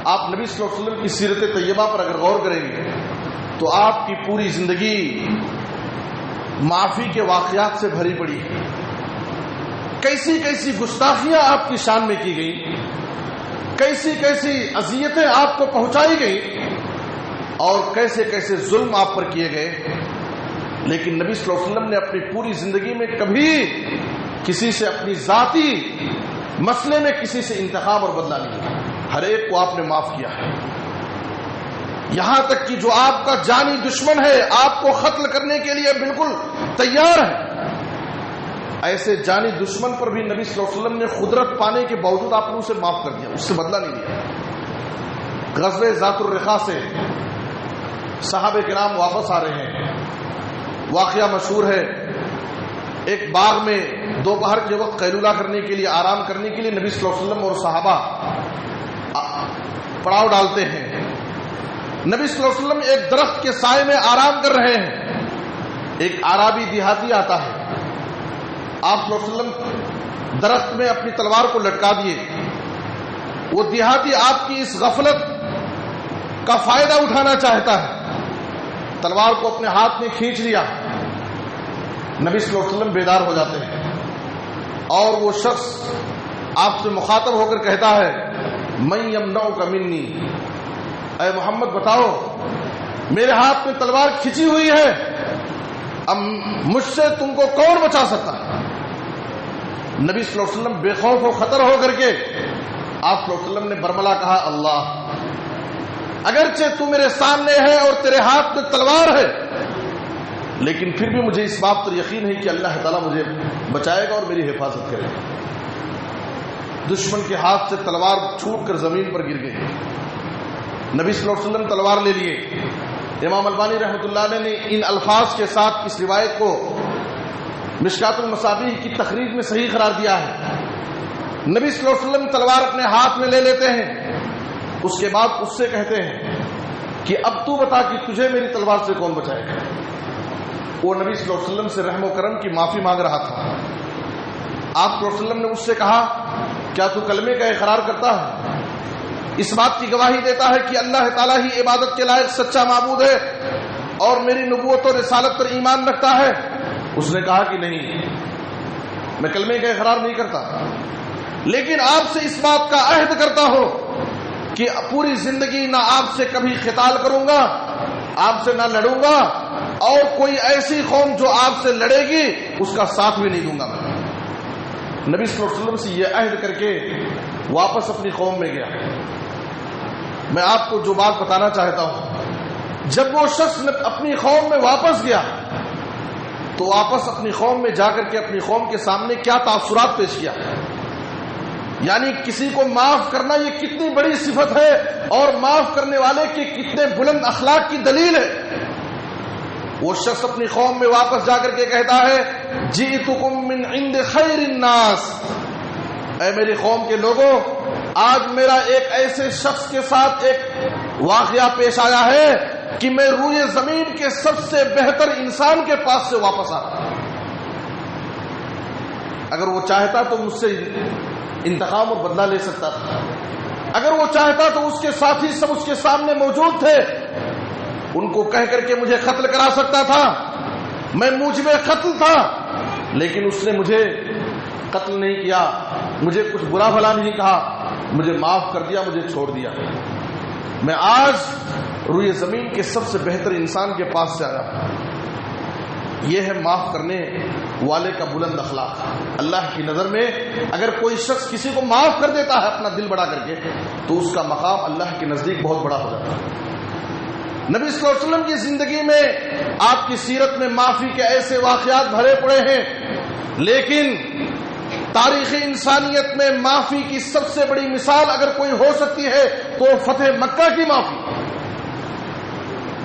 آپ نبی صلی اللہ علیہ وسلم کی سیرت طیبہ پر اگر غور کریں گے تو آپ کی پوری زندگی معافی کے واقعات سے بھری پڑی ہے. کیسی کیسی گستاخیاں آپ کی شان میں کی گئی، کیسی کیسی اذیتیں آپ کو پہنچائی گئی، اور کیسے کیسے ظلم آپ پر کیے گئے. لیکن نبی صلی اللہ علیہ وسلم نے اپنی پوری زندگی میں کبھی کسی سے اپنی ذاتی مسئلے میں کسی سے انتقام اور بدلہ نہیں کیا. ہر ایک کو آپ نے معاف کیا ہے. یہاں تک کہ جو آپ کا جانی دشمن ہے، آپ کو قتل کرنے کے لیے بالکل تیار ہے، ایسے جانی دشمن پر بھی نبی صلی اللہ علیہ وسلم نے قدرت پانے کے باوجود آپ نے اسے معاف کر دیا، اس سے بدلہ نہیں لیا. غزوہ ذات الرقاع سے صحابہ کرام واپس آ رہے ہیں. واقعہ مشہور ہے، ایک باغ میں دوپہر کے وقت قیلولہ کرنے کے لیے، آرام کرنے کے لیے نبی صلی اللہ علیہ وسلم اور صحابہ پڑاؤ ڈالتے ہیں. نبی صلی اللہ علیہ وسلم ایک درخت کے سائے میں آرام کر رہے ہیں. ایک اعرابی دیہاتی آتا ہے. آپ صلی اللہ علیہ وسلم درخت میں اپنی تلوار کو لٹکا دیے. وہ دیہاتی آپ کی اس غفلت کا فائدہ اٹھانا چاہتا ہے. تلوار کو اپنے ہاتھ میں کھینچ لیا. نبی صلی اللہ علیہ وسلم بیدار ہو جاتے ہیں اور وہ شخص آپ سے مخاطب ہو کر کہتا ہے، من یمنعک منی، اے محمد بتاؤ میرے ہاتھ میں تلوار کھینچی ہوئی ہے، اب مجھ سے تم کو کون بچا سکتا ہے؟ نبی صلی اللہ علیہ وسلم بے خوف و خطر ہو کر کے آپ صلی اللہ علیہ وسلم نے برملا کہا، اللہ، اگرچہ تو میرے سامنے ہے اور تیرے ہاتھ میں تلوار ہے، لیکن پھر بھی مجھے اس بات پر یقین ہے کہ اللہ تعالیٰ مجھے بچائے گا اور میری حفاظت کرے گا. دشمن کے ہاتھ سے تلوار چھوٹ کر زمین پر گر گئی. نبی صلی اللہ علیہ وسلم تلوار لے لیے. امام البانی رحمۃ اللہ علیہ نے ان الفاظ کے ساتھ اس روایت کو مشکات المصابیح کی تخریج میں صحیح قرار دیا ہے. نبی صلی اللہ علیہ وسلم تلوار اپنے ہاتھ میں لے لیتے ہیں. اس کے بعد اس سے کہتے ہیں کہ اب تو بتا کہ تجھے میری تلوار سے کون بچائے گا. وہ نبی صلی اللہ علیہ وسلم سے رحم و کرم کی معافی مانگ رہا تھا. آپ صلی اللہ علیہ وسلم نے اس سے کہا، کیا تو کلمے کا اقرار کرتا ہے، اس بات کی گواہی دیتا ہے کہ اللہ تعالیٰ ہی عبادت کے لائق سچا معبود ہے اور میری نبوت اور رسالت پر ایمان رکھتا ہے؟ اس نے کہا کہ نہیں، میں کلمے کا اقرار نہیں کرتا، لیکن آپ سے اس بات کا عہد کرتا ہوں کہ پوری زندگی نہ آپ سے کبھی قتال کروں گا، آپ سے نہ لڑوں گا، اور کوئی ایسی قوم جو آپ سے لڑے گی اس کا ساتھ بھی نہیں دوں گا. میں نبی صلی اللہ علیہ وسلم سے یہ عہد کر کے واپس اپنی قوم میں گیا. میں آپ کو جو بات بتانا چاہتا ہوں، جب وہ شخص اپنی قوم میں واپس گیا تو واپس اپنی قوم میں جا کر کے اپنی قوم کے سامنے کیا تاثرات پیش کیا. یعنی کسی کو معاف کرنا یہ کتنی بڑی صفت ہے اور معاف کرنے والے کے کتنے بلند اخلاق کی دلیل ہے. وہ شخص اپنی قوم میں واپس جا کر کے کہتا ہے، جئتکم من عند خیر الناس، اے میری قوم کے لوگوں، آج میرا ایک ایسے شخص کے ساتھ ایک واقعہ پیش آیا ہے کہ میں روئے زمین کے سب سے بہتر انسان کے پاس سے واپس آ رہا ہوں. اگر وہ چاہتا تو مجھ سے انتقام اور بدلہ لے سکتا تھا. اگر وہ چاہتا تو اس کے ساتھی سب اس کے سامنے موجود تھے، ان کو کہہ کر کے مجھے قتل کرا سکتا تھا، میں موجب قتل تھا، لیکن اس نے مجھے قتل نہیں کیا، مجھے کچھ برا بھلا نہیں کہا، مجھے معاف کر دیا، مجھے چھوڑ دیا. میں آج روئے زمین کے سب سے بہتر انسان کے پاس سے آیا. یہ ہے معاف کرنے والے کا بلند اخلاق. اللہ کی نظر میں اگر کوئی شخص کسی کو معاف کر دیتا ہے اپنا دل بڑا کر کے تو اس کا مقام اللہ کے نزدیک بہت بڑا ہو جاتا ہے. نبی صلی اللہ علیہ وسلم کی زندگی میں، آپ کی سیرت میں معافی کے ایسے واقعات بھرے پڑے ہیں، لیکن تاریخ انسانیت میں معافی کی سب سے بڑی مثال اگر کوئی ہو سکتی ہے تو فتح مکہ کی معافی.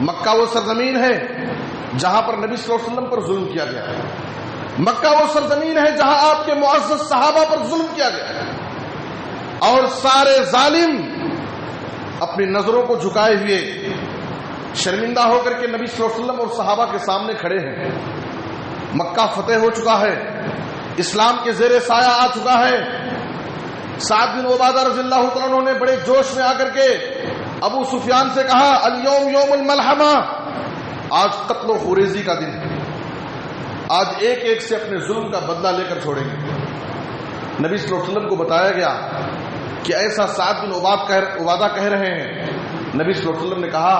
مکہ وہ سرزمین ہے جہاں پر نبی صلی اللہ علیہ وسلم پر ظلم کیا گیا ہے. مکہ وہ سرزمین ہے جہاں آپ کے معزز صحابہ پر ظلم کیا گیا ہے، اور سارے ظالم اپنی نظروں کو جھکائے ہوئے شرمندہ ہو کر کے نبی صلی اللہ علیہ وسلم اور صحابہ کے سامنے کھڑے ہیں. مکہ فتح ہو چکا ہے، اسلام کے زیر سایہ آ چکا ہے، سعد بن عبادہ رضی اللہ تعالیٰ عنہ نے بڑے جوش میں آ کر کے ابو سفیان سے کہا الیوم یوم الملحمہ، آج قتل و خریزی کا دن ہے، آج ایک ایک سے اپنے ظلم کا بدلہ لے کر چھوڑیں گے۔ نبی صلی اللہ علیہ وسلم کو بتایا گیا کہ ایسا سعد بن عبادہ کہہ رہے ہیں۔ نبی صلی اللہ علیہ وسلم نے کہا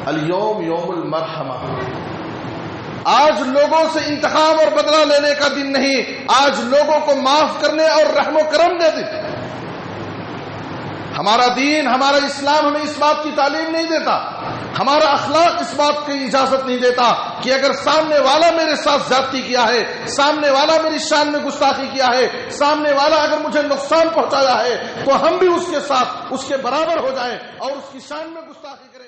الیوم یوم المرحمہ، آج لوگوں سے انتقام اور بدلہ لینے کا دن نہیں، آج لوگوں کو معاف کرنے اور رحم و کرم کا دن۔ ہمارا دین، ہمارا اسلام ہمیں اس بات کی تعلیم نہیں دیتا، ہمارا اخلاق اس بات کی اجازت نہیں دیتا کہ اگر سامنے والا میرے ساتھ زیادتی کیا ہے، سامنے والا میری شان میں گستاخی کیا ہے، سامنے والا اگر مجھے نقصان پہنچایا ہے تو ہم بھی اس کے ساتھ اس کے برابر ہو جائیں اور اس کی شان میں گستاخی کریں۔